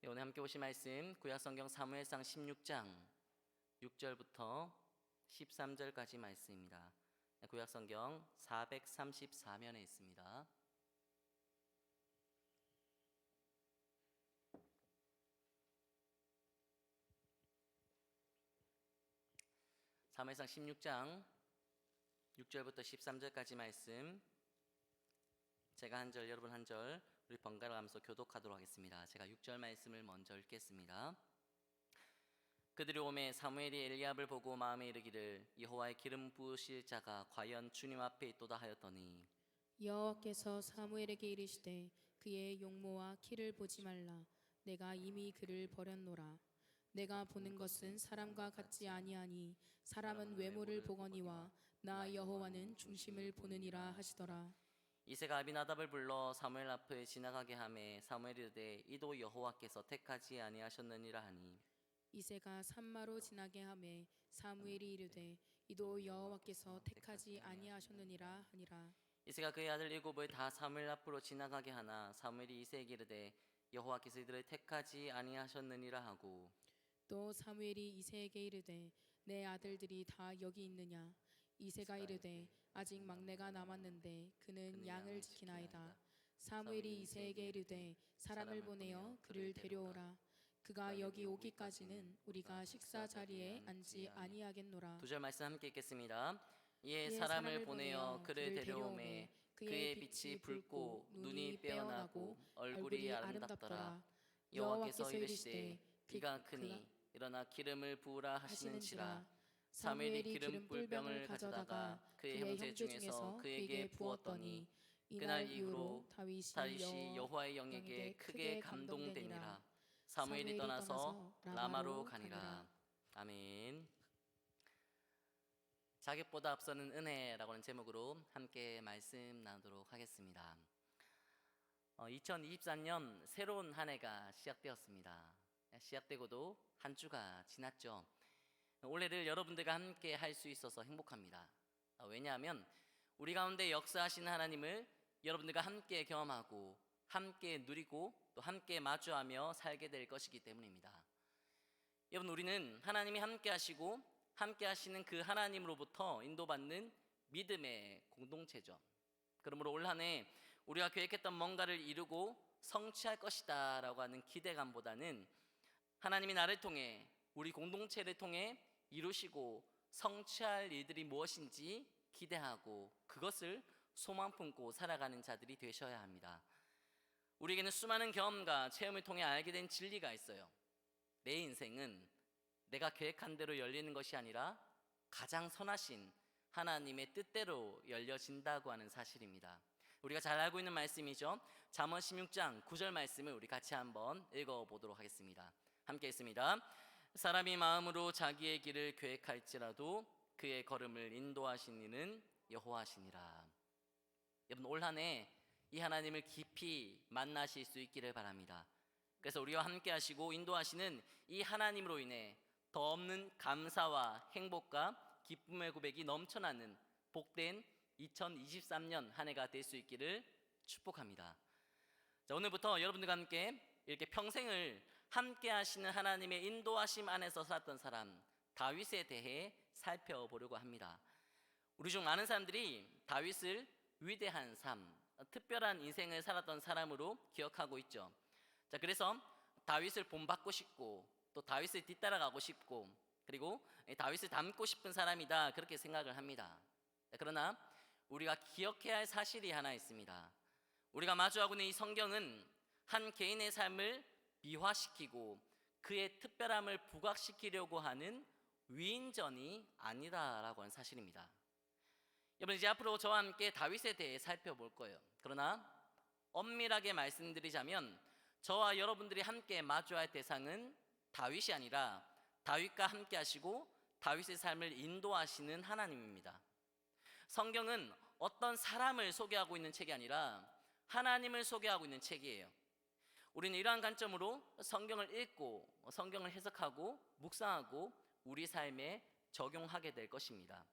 오늘 함께 보실 말씀 구약성경 사무엘상 16장 6절부터 13절까지 말씀입니다. 구약성경 434면에 있습니다. 사무엘상 16장 6절부터 13절까지 말씀, 제가 한 절, 여러분 한 절, 우리 번갈아 가면서 교독하도록 하겠습니다. 제가 6절 말씀을 먼저 읽겠습니다. 그들이 오매 사무엘이 엘리압을 보고 마음에 이르기를 여호와의 기름 부으실 자가 과연 주님 앞에 있도다 하였더니, 여호와께서 사무엘에게 이르시되 그의 용모와 키를 보지 말라. 내가 이미 그를 버렸노라. 내가 보는 것은 사람과 같지 아니하니 사람은 외모를 보거니와 나 여호와는 중심을 보느니라 하시더라. 이새가 아비나답을 불러 사무엘 앞에 지나가게 하매 사무엘이 이르되 이도 여호와께서 택하지 아니하셨느니라 하니, 이새가 산마로 지나게 하매 사무엘이 이르되 이도 여호와께서 택하지 아니하셨느니라 하니라. 이새가 그의 아들 일곱을 다 사무엘 앞으로 지나가게 하나 사무엘이 이새에게 이르되 여호와께서 이들을 택하지 아니하셨느니라 하고, 또 사무엘이 이새에게 이르되 내 아들들이 다 여기 있느냐. 이새가 이르되 아직 막내가 남았는데 그는 양을 지키나이다. 사무엘이 이새에게 이르되 사람을 보내어 그를 데려오라. 그가 여기 오기까지는 우리가 식사 자리에 앉지 아니하겠노라. 두 절 말씀 함께 읽겠습니다. 이에 사람을 보내어 그를 데려오매 그의 빛이 붉고 눈이 빼어나고 얼굴이 아름답더라. 여호와께서 이르시되 비가 크니 일어나 기름을 부으라 하시는지라. 사무엘이 기름 뿔병을 가져다가 그의 형제 중에서 그에게 부었더니 그날 이후로 다윗이 여호와의 영에게 크게 감동되니라. 사무엘이 떠나서 라마로 가니라. 아멘. 자격보다 앞서는 은혜라고 하는 제목으로 함께 말씀 나누도록 하겠습니다. 2024년 새로운 한 해가 시작되었습니다. 시작되고도 한 주가 지났죠. 올해를 여러분들과 함께 할 수 있어서 행복합니다. 왜냐하면 우리 가운데 역사하시는 하나님을 여러분들과 함께 경험하고 함께 누리고 또 함께 마주하며 살게 될 것이기 때문입니다. 여러분, 우리는 하나님이 함께 하시고 함께 하시는 그 하나님으로부터 인도받는 믿음의 공동체죠. 그러므로 올 한 해 우리가 계획했던 뭔가를 이루고 성취할 것이다 라고 하는 기대감보다는 하나님이 나를 통해 우리 공동체를 통해 이루시고 성취할 일들이 무엇인지 기대하고 그것을 소망 품고 살아가는 자들이 되셔야 합니다. 우리에게는 수많은 경험과 체험을 통해 알게 된 진리가 있어요. 내 인생은 내가 계획한 대로 열리는 것이 아니라 가장 선하신 하나님의 뜻대로 열려진다고 하는 사실입니다. 우리가 잘 알고 있는 말씀이죠. 잠언 16장 9절 말씀을 우리 같이 한번 읽어보도록 하겠습니다. 함께 읽습니다. 사람이 마음으로 자기의 길을 계획할지라도 그의 걸음을 인도하신 이는 여호와시니라. 여러분, 올 한 해 이 하나님을 깊이 만나실 수 있기를 바랍니다. 그래서 우리와 함께 하시고 인도하시는 이 하나님으로 인해 더 없는 감사와 행복과 기쁨의 고백이 넘쳐나는 복된 2023년 한 해가 될 수 있기를 축복합니다. 자, 오늘부터 여러분들과 함께 이렇게 평생을 함께 하시는 하나님의 인도하심 안에서 살았던 사람 다윗에 대해 살펴보려고 합니다. 우리 중 많은 사람들이 다윗을 위대한 삶, 특별한 인생을 살았던 사람으로 기억하고 있죠. 자, 그래서 다윗을 본받고 싶고 또 다윗을 뒤따라가고 싶고 그리고 다윗을 닮고 싶은 사람이다, 그렇게 생각을 합니다. 그러나 우리가 기억해야 할 사실이 하나 있습니다. 우리가 마주하고 있는 이 성경은 한 개인의 삶을 비화시키고 그의 특별함을 부각시키려고 하는 위인전이 아니다라고 하는 사실입니다. 여러분, 이제 앞으로 저와 함께 다윗에 대해 살펴볼 거예요. 그러나 엄밀하게 말씀드리자면 저와 여러분들이 함께 마주할 대상은 다윗이 아니라 다윗과 함께 하시고 다윗의 삶을 인도하시는 하나님입니다. 성경은 어떤 사람을 소개하고 있는 책이 아니라 하나님을 소개하고 있는 책이에요. 우리는 이러한 관점으로 성경을 읽고 성경을 해석하고 묵상하고 우리 삶에 적용하게 될 것입니다.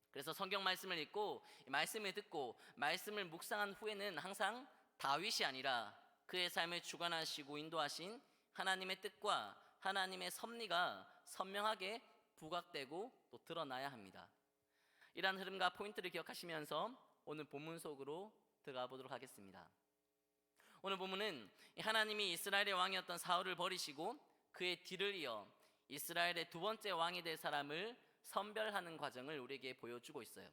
그래서 성경 말씀을 읽고 말씀을 듣고 말씀을 묵상한 후에는 항상 다윗이 아니라 그의 삶을 주관하시고 인도하신 하나님의 뜻과 하나님의 섭리가 선명하게 부각되고 또 드러나야 합니다. 이러한 흐름과 포인트를 기억하시면서 오늘 본문 속으로 들어가 보도록 하겠습니다. 오늘 본문은 하나님이 이스라엘의 왕이었던 사울을 버리시고 그의 뒤를 이어 이스라엘의 두 번째 왕이 될 사람을 선별하는 과정을 우리에게 보여주고 있어요.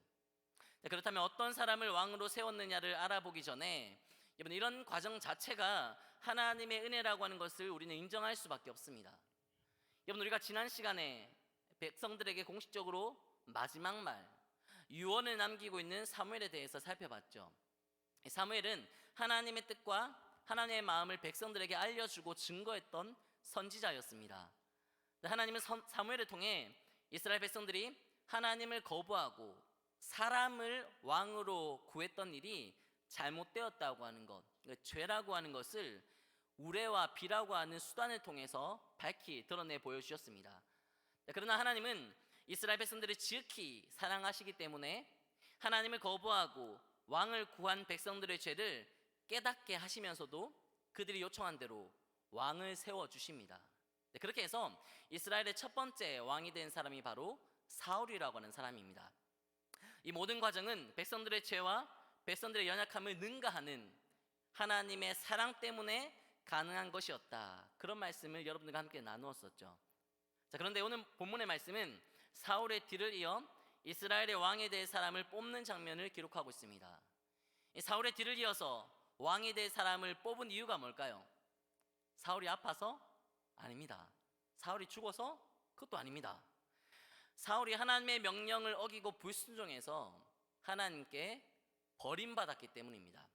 그렇다면 어떤 사람을 왕으로 세웠느냐를 알아보기 전에 여러분, 이런 과정 자체가 하나님의 은혜라고 하는 것을 우리는 인정할 수밖에 없습니다. 여러분, 우리가 지난 시간에 백성들에게 공식적으로 마지막 말 유언을 남기고 있는 사무엘에 대해서 살펴봤죠. 사무엘은 하나님의 뜻과 하나님의 마음을 백성들에게 알려주고 증거했던 선지자였습니다. 하나님은 사무엘을 통해 이스라엘 백성들이 하나님을 거부하고 사람을 왕으로 구했던 일이 잘못되었다고 하는 것, 죄라고 하는 것을 우레와 비라고 하는 수단을 통해서 밝히 드러내 보여주셨습니다. 그러나 하나님은 이스라엘 백성들을 지극히 사랑하시기 때문에 하나님을 거부하고 왕을 구한 백성들의 죄를 깨닫게 하시면서도 그들이 요청한 대로 왕을 세워주십니다. 그렇게 해서 이스라엘의 첫 번째 왕이 된 사람이 바로 사울이라고 하는 사람입니다. 이 모든 과정은 백성들의 죄와 백성들의 연약함을 능가하는 하나님의 사랑 때문에 가능한 것이었다. 그런 말씀을 여러분들과 함께 나누었었죠. 그런데 오늘 본문의 말씀은 사울의 뒤를 이어 이스라엘의 왕이 될 사람을 뽑는 장면을 기록하고 있습니다. 이 사울의 뒤를 이어서 왕이 될 사람을 뽑은 이유가 뭘까요? 사울이 아파서? 아닙니다. 사울이 죽어서? 그것도 아닙니다. 사울이 하나님의 명령을 어기고 불순종해서 하나님께 버림받았기 때문입니다.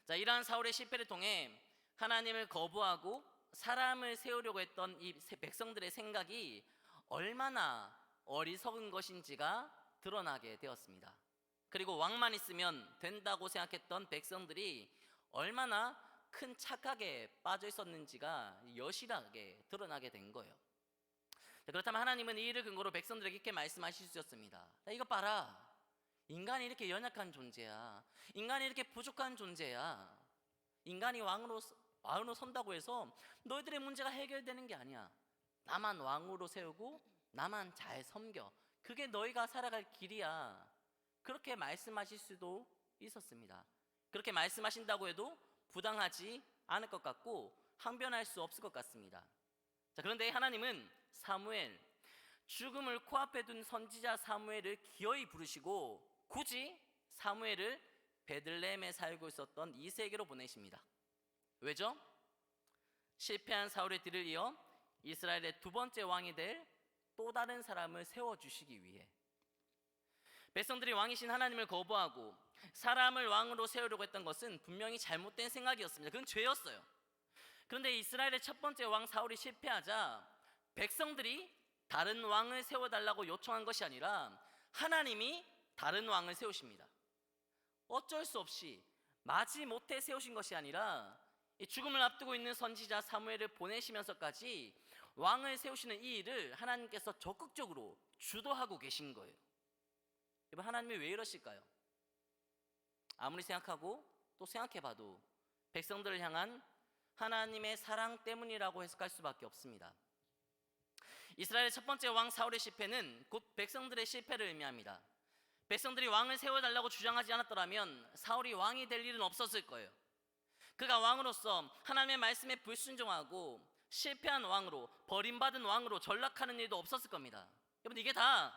이러한 사울의 실패를 통해 하나님을 거부하고 사람을 세우려고 했던 이 백성들의 생각이 얼마나 어리석은 것인지가 드러나게 되었습니다. 그리고 왕만 있으면 된다고 생각했던 백성들이 얼마나 큰 착각에 빠져 있었는지가 여실하게 드러나게 된 거예요. 그렇다면 하나님은 이 일을 근거로 백성들에게 이렇게 말씀하실 수 있었습니다. 이거 봐라, 인간이 이렇게 연약한 존재야. 인간이 이렇게 부족한 존재야. 인간이 왕으로 선다고 해서 너희들의 문제가 해결되는 게 아니야. 나만 왕으로 세우고 나만 잘 섬겨. 그게 너희가 살아갈 길이야. 그렇게 말씀하실 수도 있었습니다. 그렇게 말씀하신다고 해도 부당하지 않을 것 같고 항변할 수 없을 것 같습니다. 그런데 하나님은 사무엘, 죽음을 코앞에 둔 선지자 사무엘을 기어이 부르시고 굳이 사무엘을 베들레헴에 살고 있었던 이세에게로 보내십니다. 왜죠? 실패한 사울의 뒤를 이어 이스라엘의 두 번째 왕이 될 또 다른 사람을 세워주시기 위해. 백성들이 왕이신 하나님을 거부하고 사람을 왕으로 세우려고 했던 것은 분명히 잘못된 생각이었습니다. 그건 죄였어요. 그런데 이스라엘의 첫 번째 왕 사울이 실패하자 백성들이 다른 왕을 세워달라고 요청한 것이 아니라 하나님이 다른 왕을 세우십니다. 어쩔 수 없이 마지못해 세우신 것이 아니라 죽음을 앞두고 있는 선지자 사무엘을 보내시면서까지 왕을 세우시는 이 일을 하나님께서 적극적으로 주도하고 계신 거예요. 여러분, 하나님이 왜 이러실까요? 아무리 생각하고 또 생각해봐도 백성들을 향한 하나님의 사랑 때문이라고 해석할 수밖에 없습니다. 이스라엘의 첫 번째 왕 사울의 실패는 곧 백성들의 실패를 의미합니다. 백성들이 왕을 세워달라고 주장하지 않았더라면 사울이 왕이 될 일은 없었을 거예요. 그가 왕으로서 하나님의 말씀에 불순종하고 실패한 왕으로, 버림받은 왕으로 전락하는 일도 없었을 겁니다. 여러분, 이게 다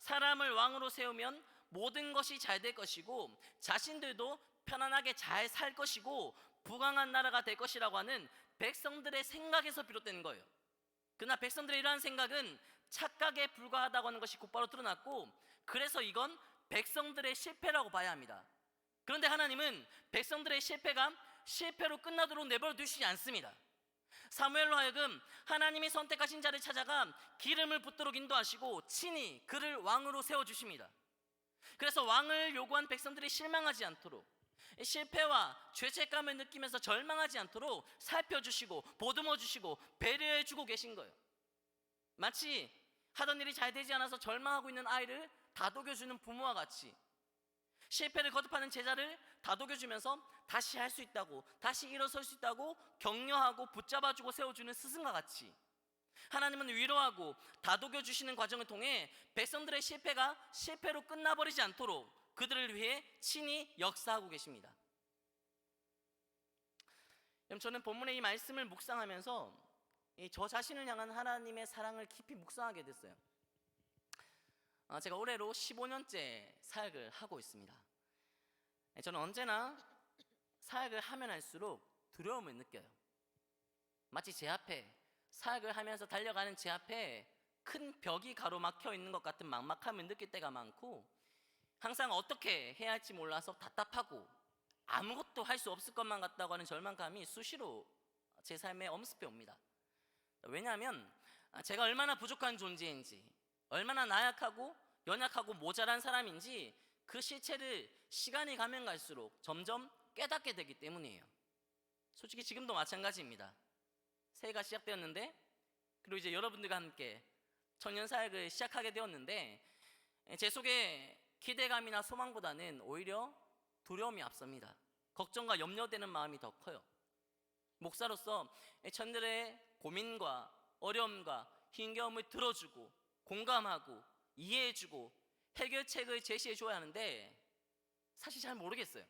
사람을 왕으로 세우면 모든 것이 잘 될 것이고 자신들도 편안하게 잘 살 것이고 부강한 나라가 될 것이라고 하는 백성들의 생각에서 비롯된 거예요. 그러나 백성들의 이러한 생각은 착각에 불과하다고 하는 것이 곧바로 드러났고, 그래서 이건 백성들의 실패라고 봐야 합니다. 그런데 하나님은 백성들의 실패가 실패로 끝나도록 내버려 두시지 않습니다. 사무엘로 하여금 하나님이 선택하신 자를 찾아가 기름을 붓도록 인도하시고 친히 그를 왕으로 세워주십니다. 그래서 왕을 요구한 백성들이 실망하지 않도록, 실패와 죄책감을 느끼면서 절망하지 않도록 살펴주시고 보듬어주시고 배려해주고 계신 거예요. 마치 하던 일이 잘 되지 않아서 절망하고 있는 아이를 다독여주는 부모와 같이 실패를 거듭하는 제자를 다독여주면서 다시 할 수 있다고, 다시 일어설 수 있다고 격려하고 붙잡아주고 세워주는 스승과 같이 하나님은 위로하고 다독여주시는 과정을 통해 백성들의 실패가 실패로 끝나버리지 않도록 그들을 위해 친히 역사하고 계십니다. 저는 본문의 이 말씀을 묵상하면서 저 자신을 향한 하나님의 사랑을 깊이 묵상하게 됐어요. 제가 올해로 15년째 사역을 하고 있습니다. 저는 언제나 사역을 하면 할수록 두려움을 느껴요. 마치 제 앞에, 사역을 하면서 달려가는 제 앞에 큰 벽이 가로막혀 있는 것 같은 막막함을 느낄 때가 많고, 항상 어떻게 해야 할지 몰라서 답답하고 아무것도 할 수 없을 것만 같다고 하는 절망감이 수시로 제 삶에 엄습해 옵니다. 왜냐하면 제가 얼마나 부족한 존재인지, 얼마나 나약하고 연약하고 모자란 사람인지 그 실체를 시간이 가면 갈수록 점점 깨닫게 되기 때문이에요. 솔직히 지금도 마찬가지입니다. 새해가 시작되었는데, 그리고 이제 여러분들과 함께 청년 사역을 시작하게 되었는데, 제 속에 기대감이나 소망보다는 오히려 두려움이 앞섭니다. 걱정과 염려되는 마음이 더 커요. 목사로서 천들의 고민과 어려움과 힘겨움을 들어주고 공감하고 이해해주고 해결책을 제시해줘야 하는데, 사실 잘 모르겠어요.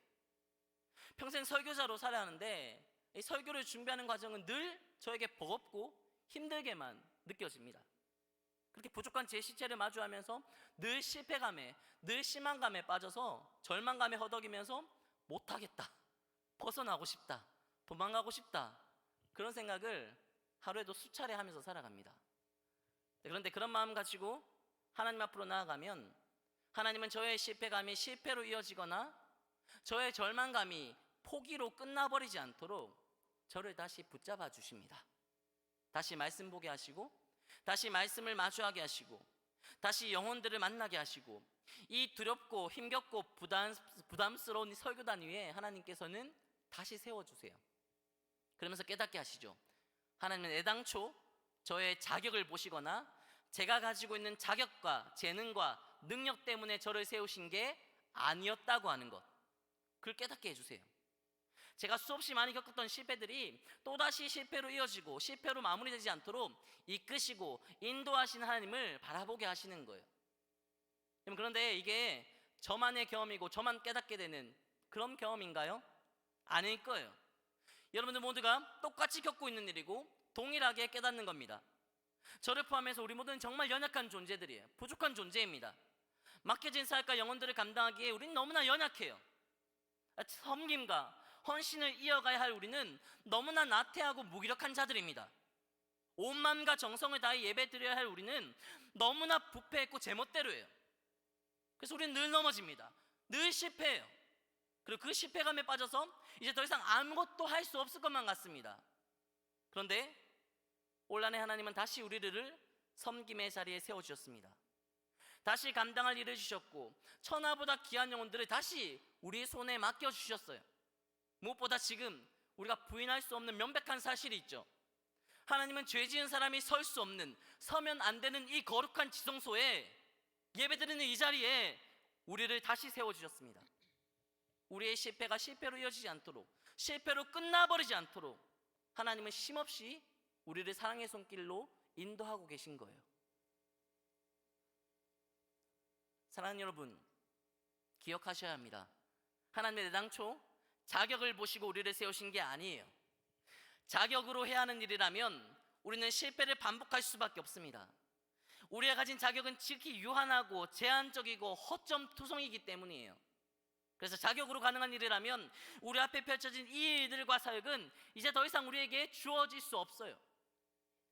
평생 설교자로 살아야 하는데 이 설교를 준비하는 과정은 늘 저에게 버겁고 힘들게만 느껴집니다. 그렇게 부족한 제 시체를 마주하면서 늘 실패감에, 늘 실망감에 빠져서 절망감에 허덕이면서 못하겠다, 벗어나고 싶다, 도망가고 싶다, 그런 생각을 하루에도 수차례 하면서 살아갑니다. 그런데 그런 마음 가지고 하나님 앞으로 나아가면 하나님은 저의 실패감이 실패로 이어지거나 저의 절망감이 포기로 끝나버리지 않도록 저를 다시 붙잡아 주십니다. 다시 말씀 보게 하시고, 다시 말씀을 마주하게 하시고, 다시 영혼들을 만나게 하시고, 이 두렵고 힘겹고 부담스러운 설교단 위에 하나님께서는 다시 세워주세요. 그러면서 깨닫게 하시죠. 하나님은 애당초 저의 자격을 보시거나 제가 가지고 있는 자격과 재능과 능력 때문에 저를 세우신 게 아니었다고 하는 것, 그걸 깨닫게 해주세요. 제가 수없이 많이 겪었던 실패들이 또다시 실패로 이어지고 실패로 마무리되지 않도록 이끄시고 인도하시는 하나님을 바라보게 하시는 거예요. 그런데 이게 저만의 경험이고 저만 깨닫게 되는 그런 경험인가요? 아닐 거예요. 여러분들 모두가 똑같이 겪고 있는 일이고 동일하게 깨닫는 겁니다. 저를 포함해서 우리 모두는 정말 연약한 존재들이에요. 부족한 존재입니다. 맡겨진 사역과 영혼들을 감당하기에 우리는 너무나 연약해요. 섬김과 헌신을 이어가야 할 우리는 너무나 나태하고 무기력한 자들입니다. 온 마음과 정성을 다해 예배드려야 할 우리는 너무나 부패했고 제멋대로예요. 그래서 우리는 늘 넘어집니다. 늘 실패해요. 그리고 그 실패감에 빠져서 이제 더 이상 아무것도 할 수 없을 것만 같습니다. 그런데 올 한해 하나님은 다시 우리를 섬김의 자리에 세워주셨습니다. 다시 감당할 일을 주셨고 천하보다 귀한 영혼들을 다시 우리 손에 맡겨주셨어요. 무엇보다 지금 우리가 부인할 수 없는 명백한 사실이 있죠. 하나님은 죄 지은 사람이 설 수 없는, 서면 안 되는 이 거룩한 지성소에, 예배드리는 이 자리에 우리를 다시 세워주셨습니다. 우리의 실패가 실패로 이어지지 않도록, 실패로 끝나버리지 않도록 하나님은 쉼없이 우리를 사랑의 손길로 인도하고 계신 거예요. 사랑하는 여러분, 기억하셔야 합니다. 하나님은 애당초 자격을 보시고 우리를 세우신 게 아니에요. 자격으로 해야 하는 일이라면 우리는 실패를 반복할 수밖에 없습니다. 우리가 가진 자격은 지극히 유한하고 제한적이고 허점투성이기 때문이에요. 그래서 자격으로 가능한 일이라면 우리 앞에 펼쳐진 이 일들과 사역은 이제 더 이상 우리에게 주어질 수 없어요.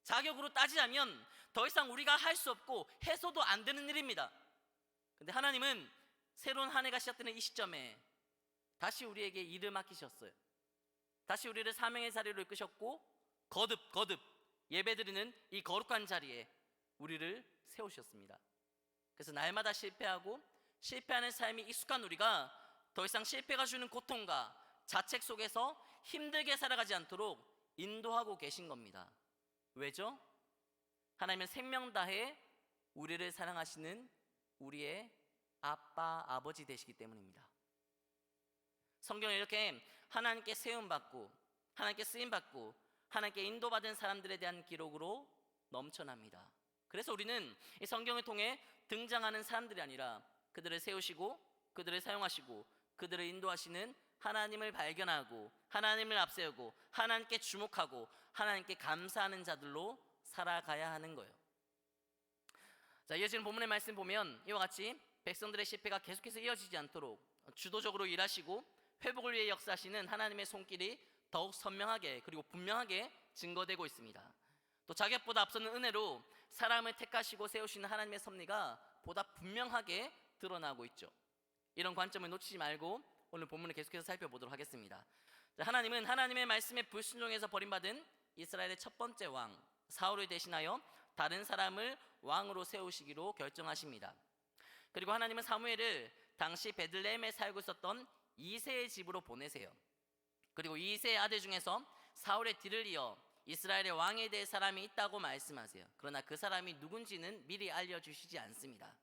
자격으로 따지자면 더 이상 우리가 할 수 없고 해서도 안 되는 일입니다. 근데 하나님은 새로운 한 해가 시작되는 이 시점에 다시 우리에게 일을 맡기셨어요. 다시 우리를 사명의 자리로 이끄셨고 거듭 예배드리는 이 거룩한 자리에 우리를 세우셨습니다. 그래서 날마다 실패하고 실패하는 삶이 익숙한 우리가 더 이상 실패가 주는 고통과 자책 속에서 힘들게 살아가지 않도록 인도하고 계신 겁니다. 왜죠? 하나님은 생명 다해 우리를 사랑하시는 우리의 아빠, 아버지 되시기 때문입니다. 성경에 이렇게 하나님께 세움받고 하나님께 쓰임받고 하나님께 인도받은 사람들에 대한 기록으로 넘쳐납니다. 그래서 우리는 이 성경을 통해 등장하는 사람들이 아니라 그들을 세우시고 그들을 사용하시고 그들을 인도하시는 하나님을 발견하고 하나님을 앞세우고 하나님께 주목하고 하나님께 감사하는 자들로 살아가야 하는 거예요. 자, 이어지는 본문의 말씀 보면 이와 같이 백성들의 실패가 계속해서 이어지지 않도록 주도적으로 일하시고 회복을 위해 역사하시는 하나님의 손길이 더욱 선명하게 그리고 분명하게 증거되고 있습니다. 또 자격보다 앞서는 은혜로 사람을 택하시고 세우시는 하나님의 섭리가 보다 분명하게 드러나고 있죠. 이런 관점을 놓치지 말고 오늘 본문을 계속해서 살펴보도록 하겠습니다. 자, 하나님은 하나님의 말씀에 불순종해서 버림받은 이스라엘의 첫 번째 왕 사울을 대신하여 다른 사람을 왕으로 세우시기로 결정하십니다. 그리고 하나님은 사무엘을 당시 베들레헴에 살고 있었던 이새의 집으로 보내세요. 그리고 이새의 아들 중에서 사울의 뒤를 이어 이스라엘의 왕이 될 사람이 있다고 말씀하세요. 그러나 그 사람이 누군지는 미리 알려주시지 않습니다.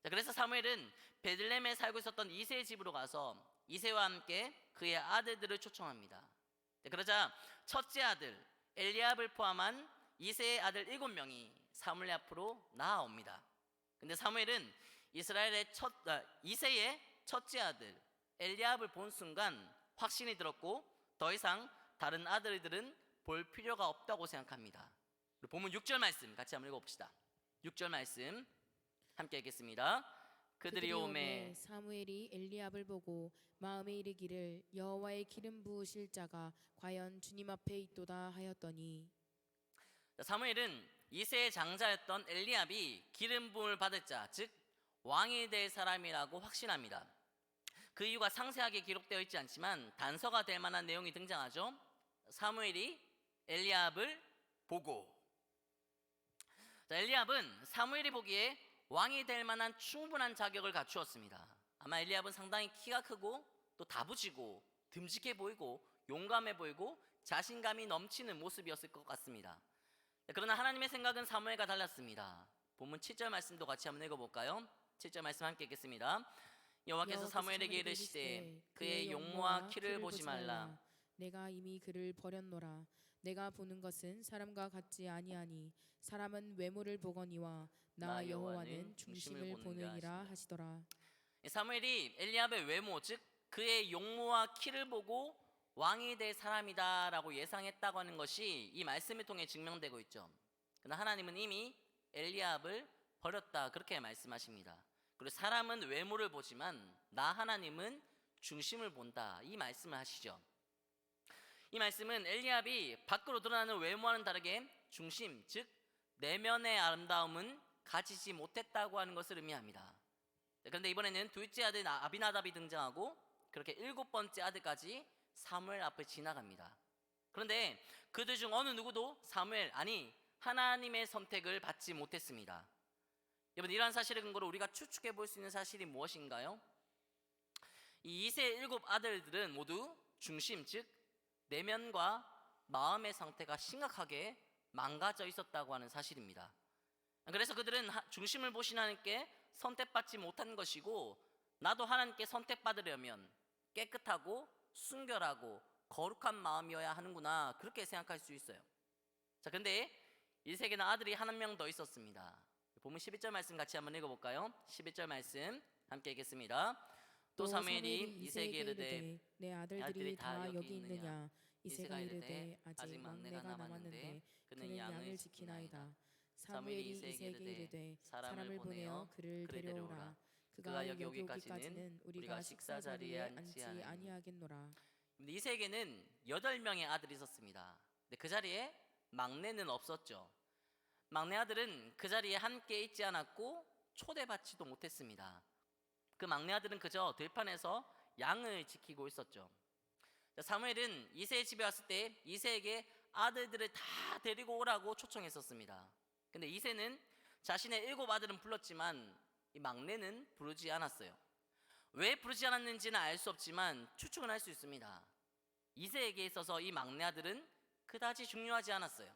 자, 그래서 사무엘은 베들레헴에 살고 있었던 이새의 집으로 가서 이새와 함께 그의 아들들을 초청합니다. 자, 그러자 첫째 아들 엘리압을 포함한 이새의 아들 7명이 사무엘 앞으로 나아옵니다. 근데 사무엘은 이새의 첫째 아들 엘리압을 본 순간 확신이 들었고 더 이상 다른 아들들은 볼 필요가 없다고 생각합니다. 본문 6절 말씀 같이 한번 읽어봅시다. 6절 말씀 함께 읽겠습니다. 그들이 오매 사무엘이 엘리압을 보고 마음에 이르기를 여호와의 기름 부으실 자가 과연 주님 앞에 있도다 하였더니 사무엘은 이새의 장자였던 엘리압이 기름 부음을 받을 자, 즉 왕이 될 사람이라고 확신합니다. 그 이유가 상세하게 기록되어 있지 않지만 단서가 될 만한 내용이 등장하죠. 사무엘이 엘리압을 보고. 자, 엘리압은 사무엘이 보기에 왕이 될 만한 충분한 자격을 갖추었습니다. 아마 엘리압은 상당히 키가 크고 또 다부지고 듬직해 보이고 용감해 보이고 자신감이 넘치는 모습이었을 것 같습니다. 그러나 하나님의 생각은 사무엘과 달랐습니다. 본문 7절 말씀도 같이 한번 읽어볼까요? 7절 말씀 함께 읽겠습니다. 여호와께서 사무엘에게 이르시되 그의 용모와 키를 보지 말라. 내가 이미 그를 버렸노라. 내가 보는 것은 사람과 같지 아니하니 사람은 외모를 보거니와 나 여호와는 중심을 보느니라 하시더라. 사무엘이 엘리압의 외모 즉 그의 용모와 키를 보고 왕이 될 사람이다라고 예상했다고 하는 것이 이 말씀을 통해 증명되고 있죠. 그러나 하나님은 이미 엘리압을 버렸다 그렇게 말씀하십니다. 그리고 사람은 외모를 보지만 나 하나님은 중심을 본다 이 말씀을 하시죠. 이 말씀은 엘리압이 밖으로 드러나는 외모와는 다르게 중심 즉 내면의 아름다움은 가지지 못했다고 하는 것을 의미합니다. 그런데 이번에는 둘째 아들 아비나답이 등장하고 그렇게 7번째 아들까지 사무엘 앞을 지나갑니다. 그런데 그들 중 어느 누구도 사무엘 아니 하나님의 선택을 받지 못했습니다. 여러분 이러한 사실을 근거로 우리가 추측해 볼 수 있는 사실이 무엇인가요? 이 이새의 7 아들들은 모두 중심 즉 내면과 마음의 상태가 심각하게 망가져 있었다고 하는 사실입니다. 그래서 그들은 중심을 보신 하나님께 선택받지 못한 것이고 나도 하나님께 선택받으려면 깨끗하고 순결하고 거룩한 마음이어야 하는구나 그렇게 생각할 수 있어요. 자, 근데 이새에게는 아들이 한 명 더 있었습니다. 본문 11절 말씀 같이 한번 읽어볼까요? 11절 말씀 함께 읽겠습니다. 또 사무엘이 이새에게 이르되 내 아들들이 다 여기 있느냐? 이새가 이르되 아직 막내가 남았는데 그는 양을 지키나이다. 사무엘이 이새에게 이르되 사람을 보내어 그를 데려오라. 그가 여기 오기까지는 우리가 식사 자리에 앉지 아니하겠노라. 이새에게는 8명의 아들이 있었습니다. 근데 그 자리에 막내는 없었죠. 막내 아들은 그 자리에 함께 있지 않았고 초대받지도 못했습니다. 그 막내 아들은 그저 들판에서 양을 지키고 있었죠. 사무엘은 이새의 집에 왔을 때 이새에게 아들들을 다 데리고 오라고 초청했었습니다. 근데 이새는 자신의 7 아들은 불렀지만 이 막내는 부르지 않았어요. 왜 부르지 않았는지는 알 수 없지만 추측은 할 수 있습니다. 이새에게 있어서 이 막내 아들은 그다지 중요하지 않았어요.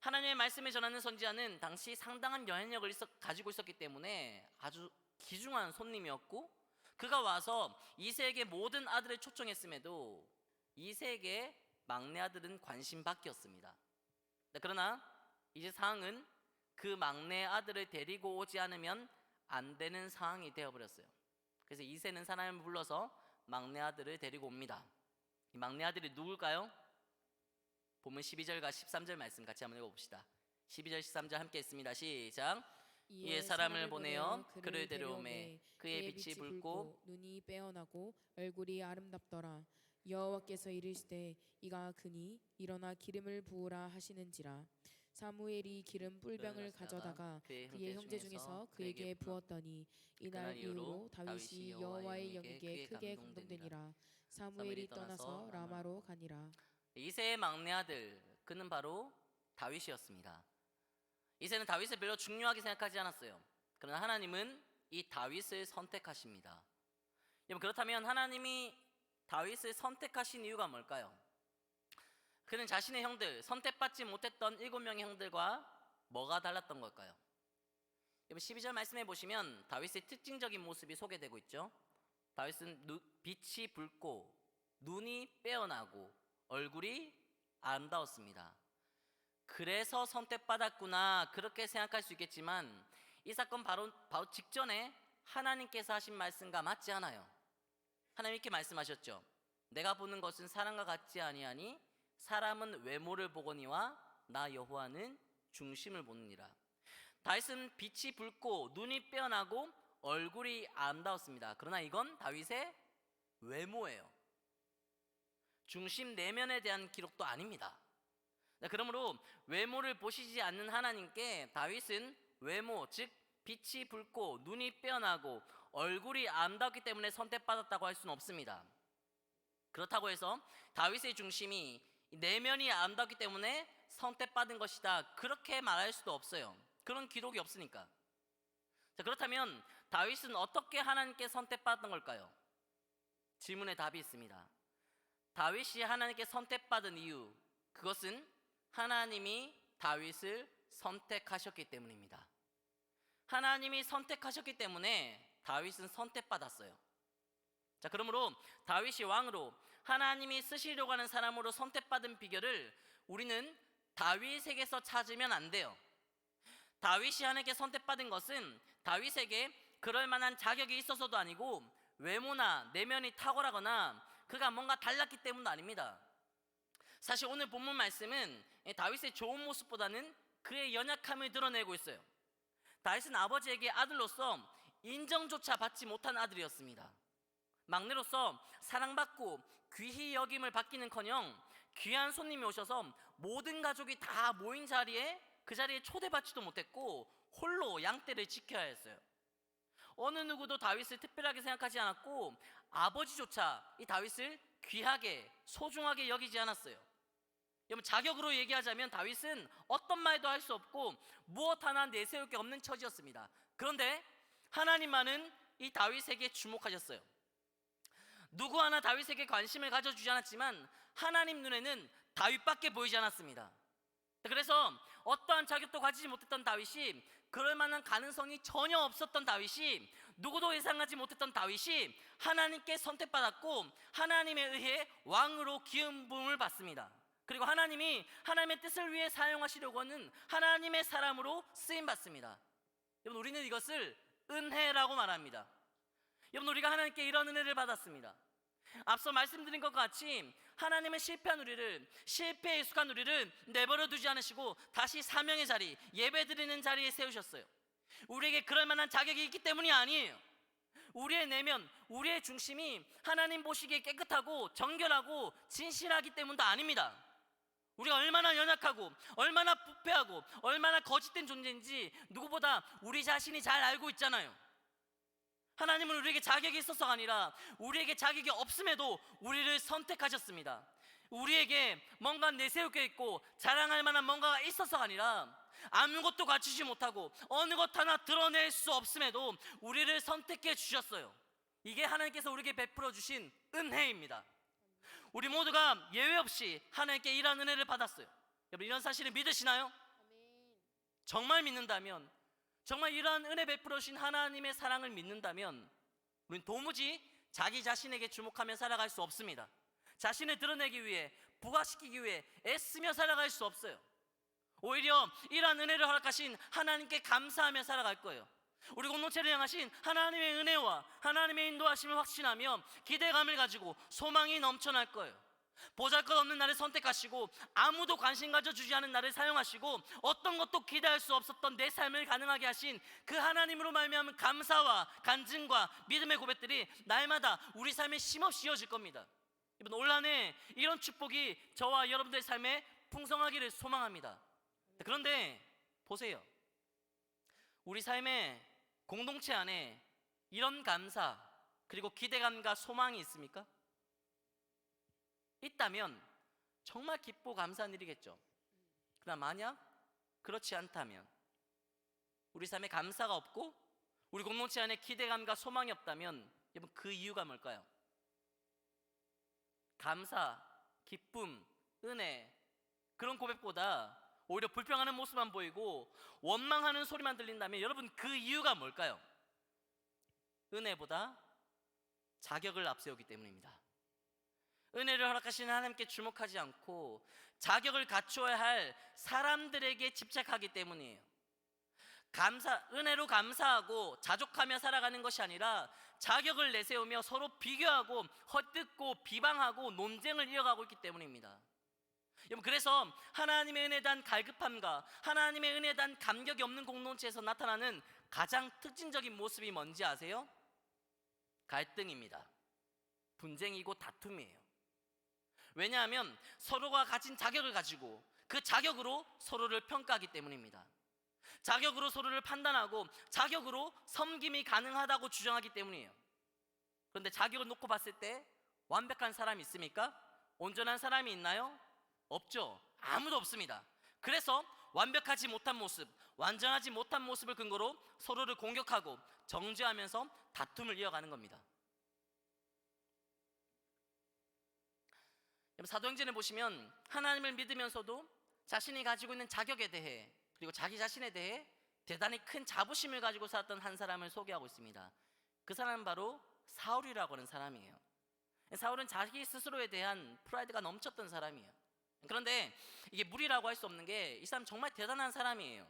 하나님의 말씀을 전하는 선지자는 당시 상당한 영향력을 가지고 있었기 때문에 아주 귀중한 손님이었고 그가 와서 이세에게 모든 아들을 초청했음에도 이세에게 막내 아들은 관심 밖이었습니다. 그러나 이제 상황은 그 막내 아들을 데리고 오지 않으면 안 되는 상황이 되어버렸어요. 그래서 이세는 사람을 불러서 막내 아들을 데리고 옵니다. 이 막내 아들이 누굴까요? 본문 12절과 13절 말씀 같이 한번 읽어봅시다. 12절 13절 함께 읽습니다. 시작. 이에 사람을 보내어 그를 데려오매 그의 빛이 붉고 눈이 빼어나고 얼굴이 아름답더라. 여호와께서 이르시되 이가 그니 일어나 기름을 부으라 하시는지라. 사무엘이 기름 뿔병을 가져다가 그의 형제 중에서 그에게 부었더니 이날 이후로 다윗이 여호와의 영에게 크게 감동되니라. 사무엘이 떠나서 라마로 가니라. 이세의 막내 아들 그는 바로 다윗이었습니다. 이세는 다윗을 별로 중요하게 생각하지 않았어요. 그러나 하나님은 이 다윗을 선택하십니다. 여러분, 그렇다면 하나님이 다윗을 선택하신 이유가 뭘까요? 그는 자신의 형들, 선택받지 못했던 7명의 형들과 뭐가 달랐던 걸까요? 여러분, 12절 말씀해 보시면 다윗의 특징적인 모습이 소개되고 있죠. 다윗은 빛이 붉고 눈이 빼어나고 얼굴이 아름다웠습니다. 그래서 선택받았구나 그렇게 생각할 수 있겠지만 이 사건 바로 직전에 하나님께서 하신 말씀과 맞지 않아요. 하나님 이렇게 말씀하셨죠. 내가 보는 것은 사람과 같지 아니하니 사람은 외모를 보거니와 나 여호와는 중심을 보느니라. 다윗은 빛이 붉고 눈이 빼어나고 얼굴이 아름다웠습니다. 그러나 이건 다윗의 외모예요. 중심 내면에 대한 기록도 아닙니다. 그러므로 외모를 보시지 않는 하나님께 다윗은 외모, 즉 빛이 붉고 눈이 빼어나고 얼굴이 아름답기 때문에 선택받았다고 할 수는 없습니다. 그렇다고 해서 다윗의 중심이 내면이 아름답기 때문에 선택받은 것이다 그렇게 말할 수도 없어요. 그런 기록이 없으니까. 자, 그렇다면 다윗은 어떻게 하나님께 선택받았던 걸까요? 질문에 답이 있습니다. 다윗이 하나님께 선택받은 이유, 그것은 하나님이 다윗을 선택하셨기 때문입니다. 하나님이 선택하셨기 때문에 다윗은 선택받았어요. 자, 그러므로 다윗이 왕으로 하나님이 쓰시려고 하는 사람으로 선택받은 비결을 우리는 다윗에게서 찾으면 안 돼요. 다윗이 하나님께 선택받은 것은 다윗에게 그럴 만한 자격이 있어서도 아니고 외모나 내면이 탁월하거나 그가 뭔가 달랐기 때문도 아닙니다. 사실 오늘 본문 말씀은 다윗의 좋은 모습보다는 그의 연약함을 드러내고 있어요. 다윗은 아버지에게 아들로서 인정조차 받지 못한 아들이었습니다. 막내로서 사랑받고 귀히 여김을 받기는커녕 귀한 손님이 오셔서 모든 가족이 다 모인 자리에 그 자리에 초대받지도 못했고 홀로 양떼를 지켜야 했어요. 어느 누구도 다윗을 특별하게 생각하지 않았고 아버지조차 이 다윗을 귀하게 소중하게 여기지 않았어요. 여러분, 자격으로 얘기하자면 다윗은 어떤 말도 할 수 없고 무엇 하나 내세울 게 없는 처지였습니다. 그런데 하나님만은 이 다윗에게 주목하셨어요. 누구 하나 다윗에게 관심을 가져주지 않았지만 하나님 눈에는 다윗밖에 보이지 않았습니다. 그래서 어떠한 자격도 가지지 못했던 다윗이, 그럴 만한 가능성이 전혀 없었던 다윗이, 누구도 예상하지 못했던 다윗이 하나님께 선택받았고 하나님에 의해 왕으로 기름 부음을 받습니다. 그리고 하나님이 하나님의 뜻을 위해 사용하시려고 하는 하나님의 사람으로 쓰임받습니다. 여러분, 우리는 이것을 은혜라고 말합니다. 여러분, 우리가 하나님께 이런 은혜를 받았습니다. 앞서 말씀드린 것 같이 하나님은 실패한 우리를, 실패에 익숙한 우리를 내버려 두지 않으시고 다시 사명의 자리, 예배드리는 자리에 세우셨어요. 우리에게 그럴 만한 자격이 있기 때문이 아니에요. 우리의 내면, 우리의 중심이 하나님 보시기에 깨끗하고 정결하고 진실하기 때문도 아닙니다. 우리가 얼마나 연약하고 얼마나 부패하고 얼마나 거짓된 존재인지 누구보다 우리 자신이 잘 알고 있잖아요. 하나님은 우리에게 자격이 있어서가 아니라 우리에게 자격이 없음에도 우리를 선택하셨습니다. 우리에게 뭔가 내세울 게 있고 자랑할 만한 뭔가가 있어서가 아니라 아무것도 갖추지 못하고 어느 것 하나 드러낼 수 없음에도 우리를 선택해 주셨어요. 이게 하나님께서 우리에게 베풀어 주신 은혜입니다. 우리 모두가 예외 없이 하나님께 이런 은혜를 받았어요. 여러분, 이런 사실을 믿으시나요? 정말 믿는다면, 정말 이러한 은혜 베풀어 주신 하나님의 사랑을 믿는다면 우리는 도무지 자기 자신에게 주목하며 살아갈 수 없습니다. 자신을 드러내기 위해, 부각시키기 위해 애쓰며 살아갈 수 없어요. 오히려 이러한 은혜를 허락하신 하나님께 감사하며 살아갈 거예요. 우리 공동체를 향하신 하나님의 은혜와 하나님의 인도하심을 확신하며 기대감을 가지고 소망이 넘쳐날 거예요. 보잘것없는 나를 선택하시고 아무도 관심 가져주지 않은 나를 사용하시고 어떤 것도 기대할 수 없었던 내 삶을 가능하게 하신 그 하나님으로 말미암은 감사와 간증과 믿음의 고백들이 날마다 우리 삶에 쉼없이 이어질 겁니다. 이번 올 한 해 이런 축복이 저와 여러분들의 삶에 풍성하기를 소망합니다. 그런데 보세요. 우리 삶의 공동체 안에 이런 감사 그리고 기대감과 소망이 있습니까? 있다면 정말 기쁘고 감사한 일이겠죠. 그러나 만약 그렇지 않다면, 우리 삶에 감사가 없고 우리 공동체 안에 기대감과 소망이 없다면 여러분 그 이유가 뭘까요? 감사, 기쁨, 은혜 그런 고백보다 오히려 불평하는 모습만 보이고 원망하는 소리만 들린다면 여러분 그 이유가 뭘까요? 은혜보다 자격을 앞세우기 때문입니다. 은혜를 허락하시는 하나님께 주목하지 않고 자격을 갖추어야 할 사람들에게 집착하기 때문이에요. 은혜로 감사하고 자족하며 살아가는 것이 아니라 자격을 내세우며 서로 비교하고 헛듣고 비방하고 논쟁을 이어가고 있기 때문입니다. 여러분, 그래서 하나님의 은혜에 대한 갈급함과 하나님의 은혜에 대한 감격이 없는 공동체에서 나타나는 가장 특징적인 모습이 뭔지 아세요? 갈등입니다. 분쟁이고 다툼이에요. 왜냐하면 서로가 가진 자격을 가지고 그 자격으로 서로를 평가하기 때문입니다. 자격으로 서로를 판단하고 자격으로 섬김이 가능하다고 주장하기 때문이에요. 그런데 자격을 놓고 봤을 때 완벽한 사람이 있습니까? 온전한 사람이 있나요? 없죠. 아무도 없습니다. 그래서 완벽하지 못한 모습, 완전하지 못한 모습을 근거로 서로를 공격하고 정죄하면서 다툼을 이어가는 겁니다. 사도행전을 보시면 하나님을 믿으면서도 자신이 가지고 있는 자격에 대해 그리고 자기 자신에 대해 대단히 큰 자부심을 가지고 살았던 한 사람을 소개하고 있습니다. 그 사람은 바로 사울이라고 하는 사람이에요. 사울은 자기 스스로에 대한 프라이드가 넘쳤던 사람이에요. 그런데 이게 무리라고 할 수 없는 게 이 사람 정말 대단한 사람이에요.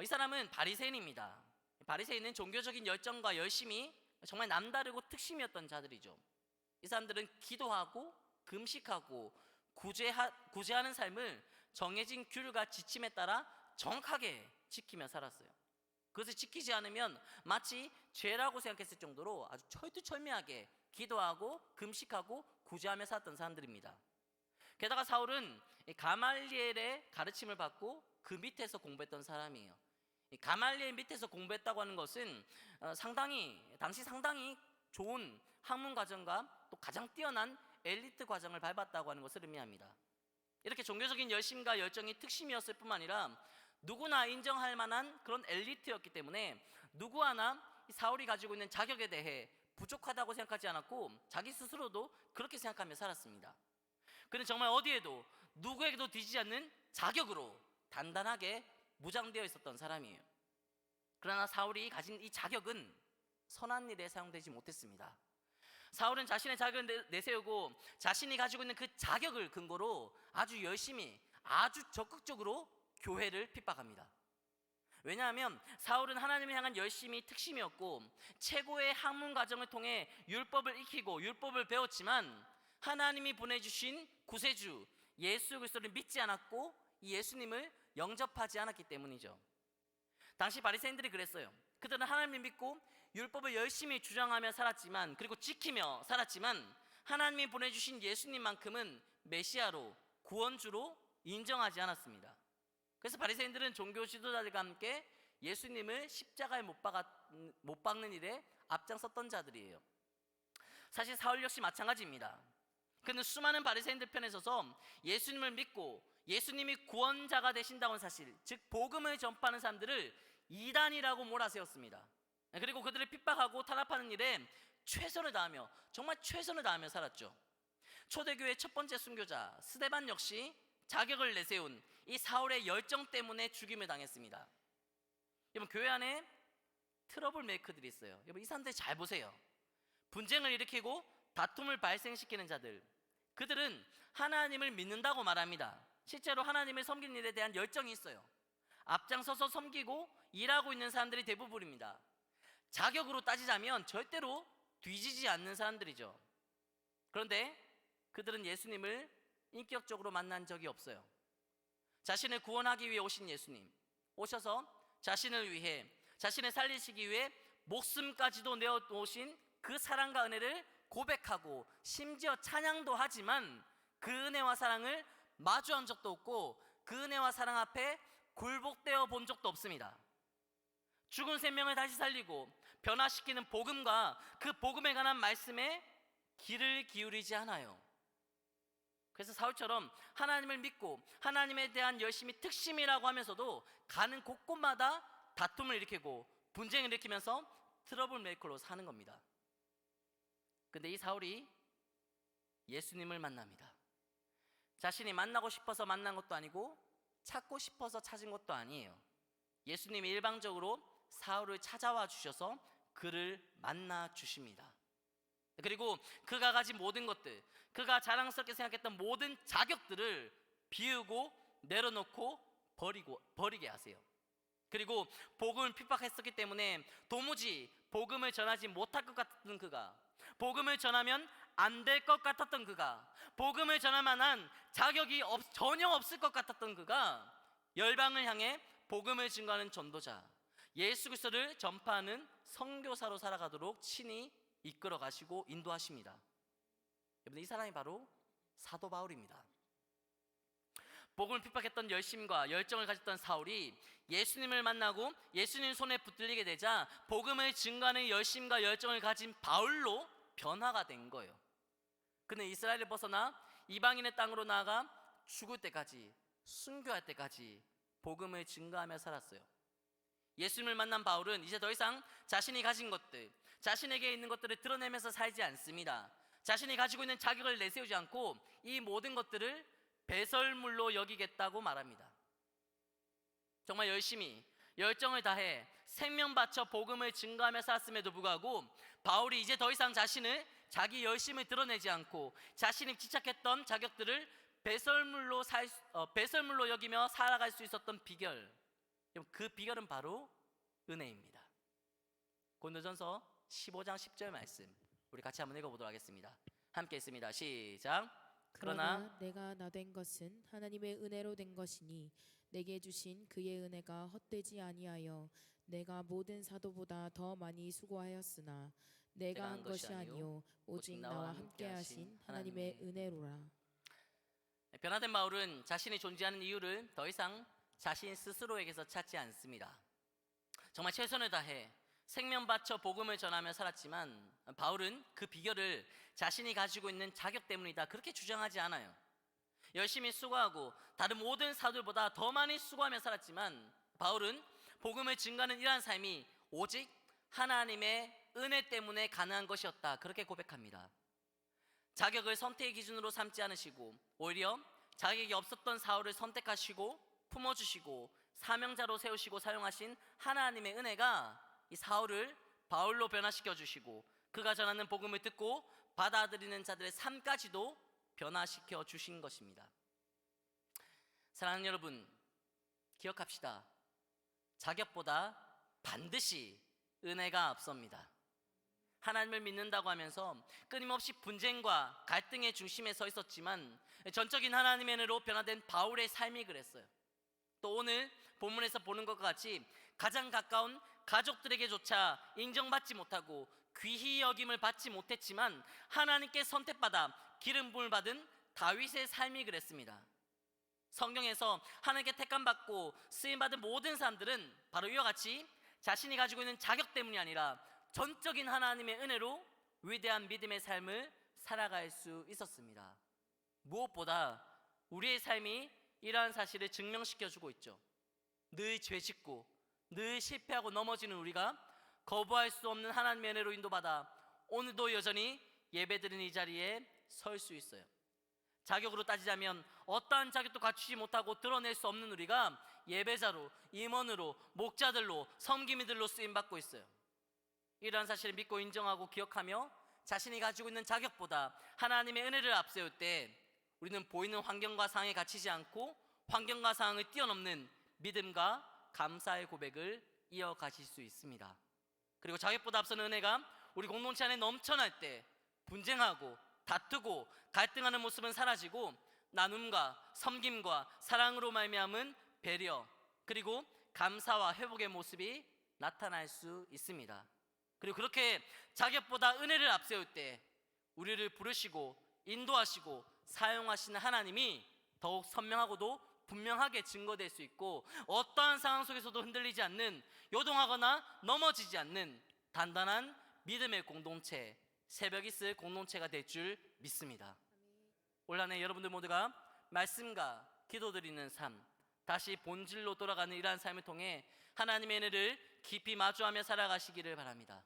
이 사람은 바리새인입니다. 바리새인은 종교적인 열정과 열심이 정말 남다르고 특심이었던 자들이죠. 이 사람들은 기도하고 금식하고 구제하는 삶을 정해진 규율과 지침에 따라 정확하게 지키며 살았어요. 그것을 지키지 않으면 마치 죄라고 생각했을 정도로 아주 철두철미하게 기도하고 금식하고 구제하며 살았던 사람들입니다. 게다가 사울은 가말리엘의 가르침을 받고 그 밑에서 공부했던 사람이에요. 가말리엘 밑에서 공부했다고 하는 것은 당시 상당히 좋은 학문 과정과 또 가장 뛰어난 엘리트 과정을 밟았다고 하는 것을 의미합니다. 이렇게 종교적인 열심과 열정이 특심이었을 뿐만 아니라 누구나 인정할 만한 그런 엘리트였기 때문에 누구 하나 사울이 가지고 있는 자격에 대해 부족하다고 생각하지 않았고 자기 스스로도 그렇게 생각하며 살았습니다. 그는 정말 어디에도 누구에게도 뒤지지 않는 자격으로 단단하게 무장되어 있었던 사람이에요. 그러나 사울이 가진 이 자격은 선한 일에 사용되지 못했습니다. 사울은 자신의 자격을 내세우고 자신이 가지고 있는 그 자격을 근거로 아주 열심히 아주 적극적으로 교회를 핍박합니다. 왜냐하면 사울은 하나님을 향한 열심이 특심이었고 최고의 학문 과정을 통해 율법을 익히고 율법을 배웠지만 하나님이 보내주신 구세주 예수 그리스도를 믿지 않았고 이 예수님을 영접하지 않았기 때문이죠. 당시 바리새인들이 그랬어요. 그들은 하나님을 믿고 율법을 열심히 주장하며 살았지만 그리고 지키며 살았지만 하나님이 보내주신 예수님만큼은 메시아로 구원주로 인정하지 않았습니다. 그래서 바리새인들은 종교 지도자들과 함께 예수님을 십자가에 못 박는 일에 앞장섰던 자들이에요. 사실 사울 역시 마찬가지입니다. 그는 수많은 바리새인들 편에 서서 예수님을 믿고 예수님이 구원자가 되신다는 사실, 즉 복음을 전파하는 사람들을 이단이라고 몰아세웠습니다. 그리고 그들을 핍박하고 탄압하는 일에 최선을 다하며 정말 최선을 다하며 살았죠. 초대교회 첫 번째 순교자 스데반 역시 자격을 내세운 이 사울의 열정 때문에 죽임을 당했습니다. 여러분, 교회 안에 트러블 메이커들이 있어요. 여러분, 이 사람들 잘 보세요. 분쟁을 일으키고 다툼을 발생시키는 자들, 그들은 하나님을 믿는다고 말합니다. 실제로 하나님을 섬기는 일에 대한 열정이 있어요. 앞장서서 섬기고 일하고 있는 사람들이 대부분입니다. 자격으로 따지자면 절대로 뒤지지 않는 사람들이죠. 그런데 그들은 예수님을 인격적으로 만난 적이 없어요. 자신을 구원하기 위해 오신 예수님, 오셔서 자신을 위해, 자신을 살리시기 위해 목숨까지도 내어놓으신 그 사랑과 은혜를 고백하고 심지어 찬양도 하지만 그 은혜와 사랑을 마주한 적도 없고 그 은혜와 사랑 앞에 굴복되어 본 적도 없습니다. 죽은 생명을 다시 살리고 변화시키는 복음과 그 복음에 관한 말씀에 귀를 기울이지 않아요. 그래서 사울처럼 하나님을 믿고 하나님에 대한 열심이 특심이라고 하면서도 가는 곳곳마다 다툼을 일으키고 분쟁을 일으키면서 트러블 메이커로 사는 겁니다. 근데 이 사울이 예수님을 만납니다. 자신이 만나고 싶어서 만난 것도 아니고 찾고 싶어서 찾은 것도 아니에요. 예수님이 일방적으로 사울을 찾아와 주셔서 그를 만나 주십니다. 그리고 그가 가진 모든 것들, 그가 자랑스럽게 생각했던 모든 자격들을 비우고 내려놓고 버리게 하세요. 그리고 복음을 핍박했었기 때문에 도무지 복음을 전하지 못할 것 같았던 그가, 복음을 전하면 안 될 것 같았던 그가, 복음을 전할 만한 자격이 전혀 없을 것 같았던 그가 열방을 향해 복음을 증거하는 전도자, 예수 그리스도를 전파하는 선교사로 살아가도록 친히 이끌어 가시고 인도하십니다. 여러분, 이 사람이 바로 사도 바울입니다. 복음을 핍박했던 열심과 열정을 가졌던 사울이 예수님을 만나고 예수님 손에 붙들리게 되자 복음을 증거하는 열심과 열정을 가진 바울로 변화가 된 거예요. 그는 이스라엘을 벗어나 이방인의 땅으로 나아가 죽을 때까지, 순교할 때까지 복음을 증거하며 살았어요. 예수님을 만난 바울은 이제 더 이상 자신이 가진 것들, 자신에게 있는 것들을 드러내면서 살지 않습니다. 자신이 가지고 있는 자격을 내세우지 않고 이 모든 것들을 배설물로 여기겠다고 말합니다. 정말 열심히 열정을 다해 생명 바쳐 복음을 증거하며 살았음에도 불구하고 바울이 이제 더 이상 자기 열심을 드러내지 않고 자신이 집착했던 자격들을 배설물로 여기며 살아갈 수 있었던 비결, 그 비결은 바로 은혜입니다. 고린도전서 15장 10절 말씀 우리 같이 한번 읽어보도록 하겠습니다. 함께 읽습니다. 시작. 그러나 내가 나 된 것은 하나님의 은혜로 된 것이니 내게 주신 그의 은혜가 헛되지 아니하여 내가 모든 사도보다 더 많이 수고하였으나 내가 한 것이 아니요 오직 나와 함께 하신 하나님의 은혜로라. 변화된 바울은 자신이 존재하는 이유를 더 이상 자신 스스로에게서 찾지 않습니다. 정말 최선을 다해 생명 바쳐 복음을 전하며 살았지만 바울은 그 비결을 자신이 가지고 있는 자격 때문이다 그렇게 주장하지 않아요. 열심히 수고하고 다른 모든 사도들보다 더 많이 수고하며 살았지만 바울은 복음을 증거하는 이러한 삶이 오직 하나님의 은혜 때문에 가능한 것이었다 그렇게 고백합니다. 자격을 선택의 기준으로 삼지 않으시고 오히려 자격이 없었던 사울을 선택하시고 품어주시고 사명자로 세우시고 사용하신 하나님의 은혜가 이 사울을 바울로 변화시켜 주시고 그가 전하는 복음을 듣고 받아들이는 자들의 삶까지도 변화시켜 주신 것입니다. 사랑하는 여러분, 기억합시다. 자격보다 반드시 은혜가 앞섭니다. 하나님을 믿는다고 하면서 끊임없이 분쟁과 갈등의 중심에 서 있었지만 전적인 하나님의 은혜로 변화된 바울의 삶이 그랬어요. 또 오늘 본문에서 보는 것과 같이 가장 가까운 가족들에게조차 인정받지 못하고 귀히 여김을 받지 못했지만 하나님께 선택받아 기름 부음을 받은 다윗의 삶이 그랬습니다. 성경에서 하나님께 택함받고 쓰임받은 모든 사람들은 바로 이와 같이 자신이 가지고 있는 자격 때문이 아니라 전적인 하나님의 은혜로 위대한 믿음의 삶을 살아갈 수 있었습니다. 무엇보다 우리의 삶이 이러한 사실을 증명시켜주고 있죠. 늘 죄짓고 늘 실패하고 넘어지는 우리가 거부할 수 없는 하나님의 은혜로 인도받아 오늘도 여전히 예배드리는 이 자리에 설 수 있어요. 자격으로 따지자면 어떠한 자격도 갖추지 못하고 드러낼 수 없는 우리가 예배자로, 임원으로, 목자들로, 섬김이들로 쓰임받고 있어요. 이러한 사실을 믿고 인정하고 기억하며 자신이 가지고 있는 자격보다 하나님의 은혜를 앞세울 때 우리는 보이는 환경과 상황에 갇히지 않고 환경과 상황을 뛰어넘는 믿음과 감사의 고백을 이어가실 수 있습니다. 그리고 자격보다 앞서는 은혜가 우리 공동체 안에 넘쳐날 때 분쟁하고 다투고 갈등하는 모습은 사라지고 나눔과 섬김과 사랑으로 말미암은 배려 그리고 감사와 회복의 모습이 나타날 수 있습니다. 그리고 그렇게 자격보다 은혜를 앞세울 때 우리를 부르시고 인도하시고 사용하시는 하나님이 더욱 선명하고도 분명하게 증거될 수 있고 어떠한 상황 속에서도 흔들리지 않는 요동하거나 넘어지지 않는 단단한 믿음의 공동체, 새벽 있을 공동체가 될 줄 믿습니다. 올 한 해 여러분들 모두가 말씀과 기도드리는 삶, 다시 본질로 돌아가는 이러한 삶을 통해 하나님의 은혜를 깊이 마주하며 살아가시기를 바랍니다.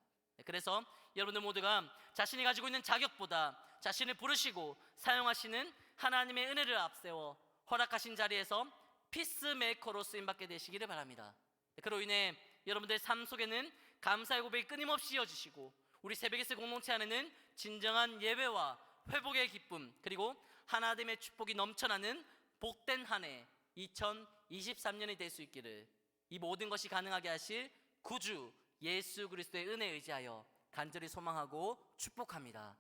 그래서 여러분들 모두가 자신이 가지고 있는 자격보다 자신을 부르시고 사용하시는 하나님의 은혜를 앞세워 허락하신 자리에서 피스메이커로 쓰임받게 되시기를 바랍니다. 그로 인해 여러분들 삶 속에는 감사의 고백이 끊임없이 이어지시고 우리 새벽에서 공동체 안에는 진정한 예배와 회복의 기쁨 그리고 하나님의 축복이 넘쳐나는 복된 한 해 2023년이 될 수 있기를 이 모든 것이 가능하게 하실 구주 예수 그리스도의 은혜에 의지하여 간절히 소망하고 축복합니다.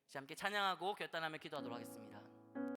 이제 함께 찬양하고 결단하며 기도하도록 하겠습니다.